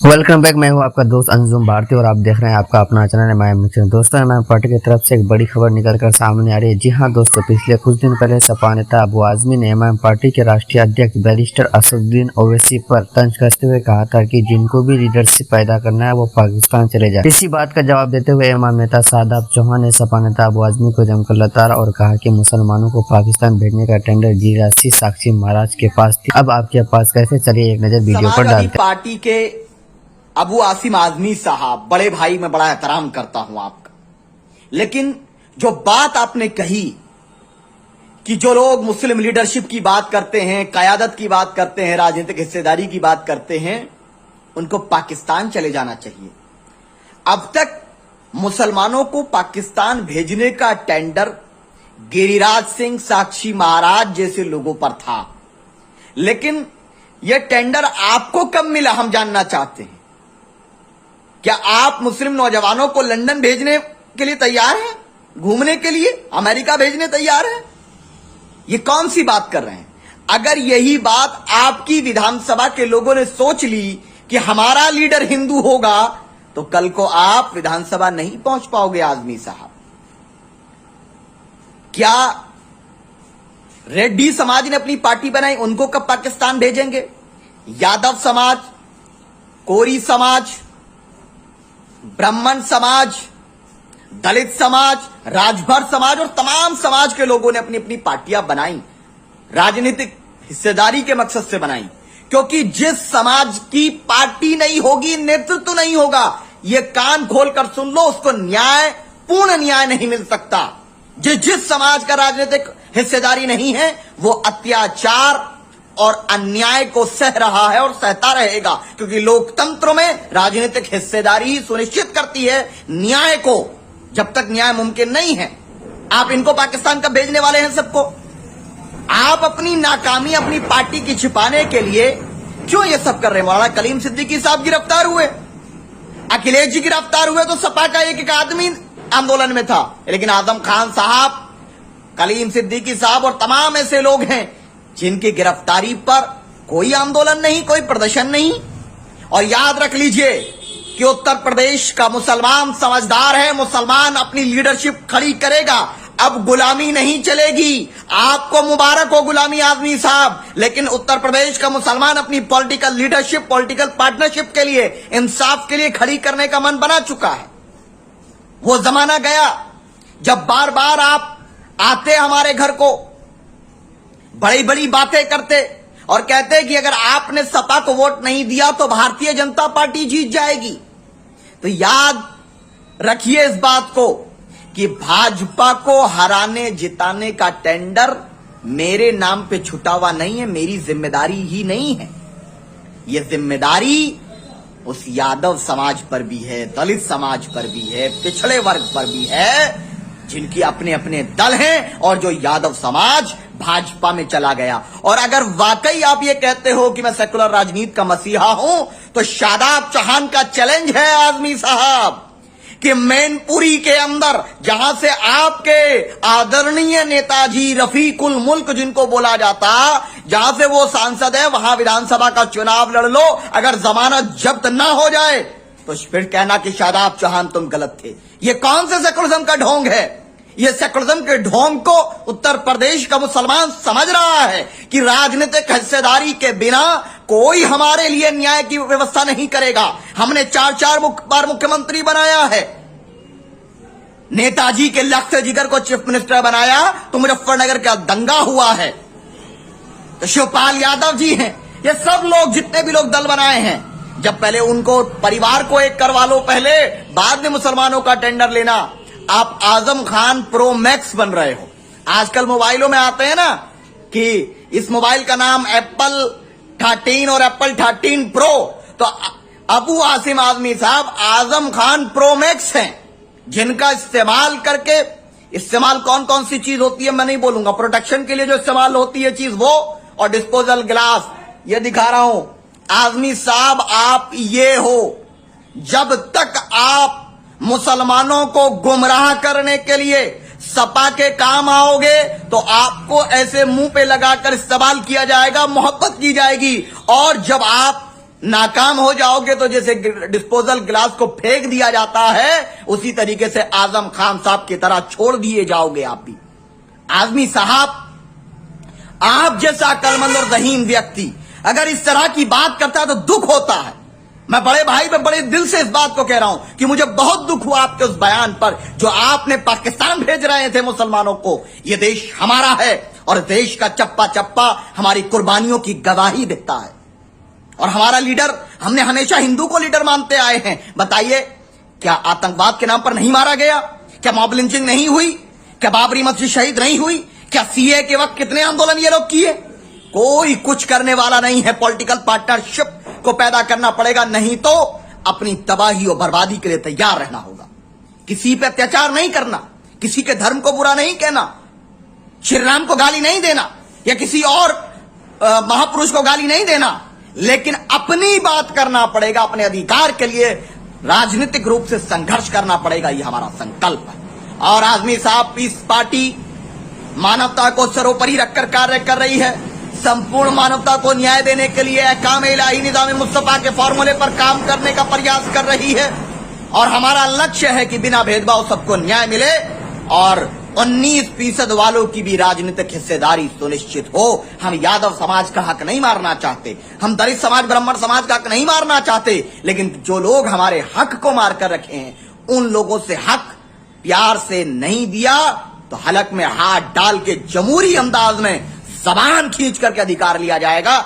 Welcome back. मैं हूं आपका दोस्त अंजुम भारती और आप देख रहे हैं आपका अपना चैनल एमआईएम न्यूज़। दोस्तों, एमआईएम पार्टी की तरफ से एक बड़ी खबर निकल कर सामने आ रही है। जी हां दोस्तों, पिछले कुछ दिन पहले सपा नेता अबू आजमी ने एमआईएम पार्टी के राष्ट्रीय अध्यक्ष बैरिस्टर असदुद्दीन ओवैसी पर तंज कसते हुए कहा था कि जिनको भी लीडरशिप पैदा करना है वो पाकिस्तान चले जाए। इसी बात का जवाब देते हुए एमआईएम नेता शादाब चौहान ने सपा नेता अबू आजमी को जमकर लताड़ा और कहा कि मुसलमानों को पाकिस्तान भेजने का टेंडर गिरिराज साक्षी महाराज के पास थी, अब आपके पास कैसे? चलिए एक नजर वीडियो पर डालते हैं। पार्टी के अबू आसिम आजमी साहब, बड़े भाई, मैं बड़ा एहतराम करता हूं आपका, लेकिन जो बात आपने कही कि जो लोग मुस्लिम लीडरशिप की बात करते हैं, कयादत की बात करते हैं, राजनीतिक हिस्सेदारी की बात करते हैं, उनको पाकिस्तान चले जाना चाहिए। अब तक मुसलमानों को पाकिस्तान भेजने का टेंडर गिरिराज सिंह साक्षी महाराज जैसे लोगों पर था, लेकिन यह टेंडर आपको कब मिला, हम जानना चाहते हैं। क्या आप मुस्लिम नौजवानों को लंदन भेजने के लिए तैयार हैं, घूमने के लिए अमेरिका भेजने तैयार हैं? ये कौन सी बात कर रहे हैं? अगर यही बात आपकी विधानसभा के लोगों ने सोच ली कि हमारा लीडर हिंदू होगा, तो कल को आप विधानसभा नहीं पहुंच पाओगे। आजमी साहब, क्या रेड्डी समाज ने अपनी पार्टी बनाई, उनको कब पाकिस्तान भेजेंगे? यादव समाज, कोरी समाज, ब्राह्मण समाज, दलित समाज, राजभर समाज और तमाम समाज के लोगों ने अपनी अपनी पार्टियां बनाई, राजनीतिक हिस्सेदारी के मकसद से बनाई, क्योंकि जिस समाज की पार्टी नहीं होगी, नेतृत्व नहीं होगा, यह कान खोलकर सुन लो, उसको न्याय, पूर्ण न्याय नहीं मिल सकता। जिस समाज का राजनीतिक हिस्सेदारी नहीं है, वो अत्याचार और अन्याय को सह रहा है और सहता रहेगा, क्योंकि लोकतंत्र में राजनीतिक हिस्सेदारी ही सुनिश्चित करती है न्याय को। जब तक न्याय मुमकिन नहीं है, आप इनको पाकिस्तान कब भेजने वाले हैं? सबको आप अपनी नाकामी अपनी पार्टी की छिपाने के लिए क्यों ये सब कर रहे हैं? मौलाना कलीम सिद्दीकी साहब गिरफ्तार हुए, अखिलेश जी गिरफ्तार हुए, तो सपा का एक आदमी आंदोलन में था, लेकिन आजम खान साहब, कलीम सिद्दीकी साहब और तमाम ऐसे लोग हैं जिनकी गिरफ्तारी पर कोई आंदोलन नहीं, कोई प्रदर्शन नहीं। और याद रख लीजिए कि उत्तर प्रदेश का मुसलमान समझदार है, मुसलमान अपनी लीडरशिप खड़ी करेगा। अब गुलामी नहीं चलेगी। आपको मुबारक हो गुलामी आजमी साहब, लेकिन उत्तर प्रदेश का मुसलमान अपनी पॉलिटिकल लीडरशिप, पॉलिटिकल पार्टनरशिप के लिए, इंसाफ के लिए खड़ी करने का मन बना चुका है। वो जमाना गया जब बार बार आप आते हमारे घर को, बड़ी बड़ी बातें करते और कहते कि अगर आपने सपा को वोट नहीं दिया तो भारतीय जनता पार्टी जीत जाएगी। तो याद रखिए इस बात को कि भाजपा को हराने जिताने का टेंडर मेरे नाम पे छुटा हुआ नहीं है, मेरी जिम्मेदारी ही नहीं है। यह जिम्मेदारी उस यादव समाज पर भी है, दलित समाज पर भी है, पिछड़े वर्ग पर भी है, जिनकी अपने अपने दल हैं, और जो यादव समाज भाजपा में चला गया। और अगर वाकई आप ये कहते हो कि मैं सेकुलर राजनीति का मसीहा हूं, तो शादाब चौहान का चैलेंज है आजमी साहब कि मैनपुरी के अंदर, जहां से आपके आदरणीय नेताजी रफीकुल मुल्क जिनको बोला जाता, जहां से वो सांसद है, वहां विधानसभा का चुनाव लड़ लो। अगर जमानत जब्त ना हो जाए तो फिर कहना कि शादाब चौहान तुम गलत थे। ये कौन से सेकुलरिज्म का ढोंग है? ये सेकुलरिज्म के ढोंग को उत्तर प्रदेश का मुसलमान समझ रहा है कि राजनीतिक हिस्सेदारी के बिना कोई हमारे लिए न्याय की व्यवस्था नहीं करेगा। हमने चार बार मुख्यमंत्री बनाया है, नेताजी के लख्त जिगर को चीफ मिनिस्टर बनाया तो मुजफ्फरनगर का दंगा हुआ है, तो शिवपाल यादव जी हैं, ये सब लोग, जितने भी लोग दल बनाए हैं, जब पहले उनको परिवार को एक करवा लो पहले, बाद में मुसलमानों का टेंडर लेना। आप आजम खान प्रो मैक्स बन रहे हो। आजकल मोबाइलों में आते हैं ना कि इस मोबाइल का नाम एप्पल 13 और एप्पल 13 प्रो, तो अबू आसिम आजमी साहब आजम खान प्रो मैक्स हैं, जिनका इस्तेमाल करके, इस्तेमाल कौन कौन सी चीज होती है मैं नहीं बोलूंगा, प्रोटेक्शन के लिए जो इस्तेमाल होती है चीज वो, और डिस्पोजल ग्लास, ये दिखा रहा हूं। आजमी साहब आप ये हो, जब तक आप मुसलमानों को गुमराह करने के लिए सपा के काम आओगे तो आपको ऐसे मुंह पे लगाकर इस्तेमाल किया जाएगा, मोहब्बत की जाएगी। और जब आप नाकाम हो जाओगे तो जैसे डिस्पोजल गिलास को फेंक दिया जाता है, उसी तरीके से आजम खान साहब की तरह छोड़ दिए जाओगे आप भी। आजमी साहब, आप जैसा अक्लमंद और ज़हीन व्यक्ति अगर इस तरह की बात करता है तो दुख होता है। मैं बड़े भाई में बड़े दिल से इस बात को कह रहा हूं कि मुझे बहुत दुख हुआ आपके उस बयान पर जो आपने पाकिस्तान भेज रहे थे मुसलमानों को। यह देश हमारा है और देश का चप्पा चप्पा हमारी कुर्बानियों की गवाही देता है। और हमारा लीडर, हमने हमेशा हिंदू को लीडर मानते आए हैं। बताइए, क्या आतंकवाद के नाम पर नहीं मारा गया? क्या मॉब लिंचिंग नहीं हुई? क्या बाबरी मस्जिद शहीद नहीं हुई? क्या सीए के वक्त कितने आंदोलन ये लोग किए? कोई कुछ करने वाला नहीं है। पॉलिटिकल पार्टनरशिप को पैदा करना पड़ेगा, नहीं तो अपनी तबाही और बर्बादी के लिए तैयार रहना होगा। किसी पे अत्याचार नहीं करना, किसी के धर्म को बुरा नहीं कहना, श्री राम को गाली नहीं देना या किसी और महापुरुष को गाली नहीं देना, लेकिन अपनी बात करना पड़ेगा। अपने अधिकार के लिए राजनीतिक रूप से संघर्ष करना पड़ेगा, यह हमारा संकल्प है। और आजमी साहब, इस पार्टी मानवता को सर्वोपरि रखकर कार्य कर रही है। संपूर्ण मानवता को न्याय देने के लिए अहकाम इलाही निज़ाम मुस्तफा के फॉर्मूले पर काम करने का प्रयास कर रही है। और हमारा लक्ष्य है कि बिना भेदभाव सबको न्याय मिले और 19% वालों की भी राजनीतिक हिस्सेदारी सुनिश्चित हो। हम यादव समाज का हक नहीं मारना चाहते, हम दलित समाज, ब्राह्मण समाज का हक नहीं मारना चाहते, लेकिन जो लोग हमारे हक को मार कर रखे हैं उन लोगों से हक प्यार से नहीं दिया तो हलक में हाथ डाल के जमहूरी अंदाज में जबान खींच करके अधिकार लिया जाएगा।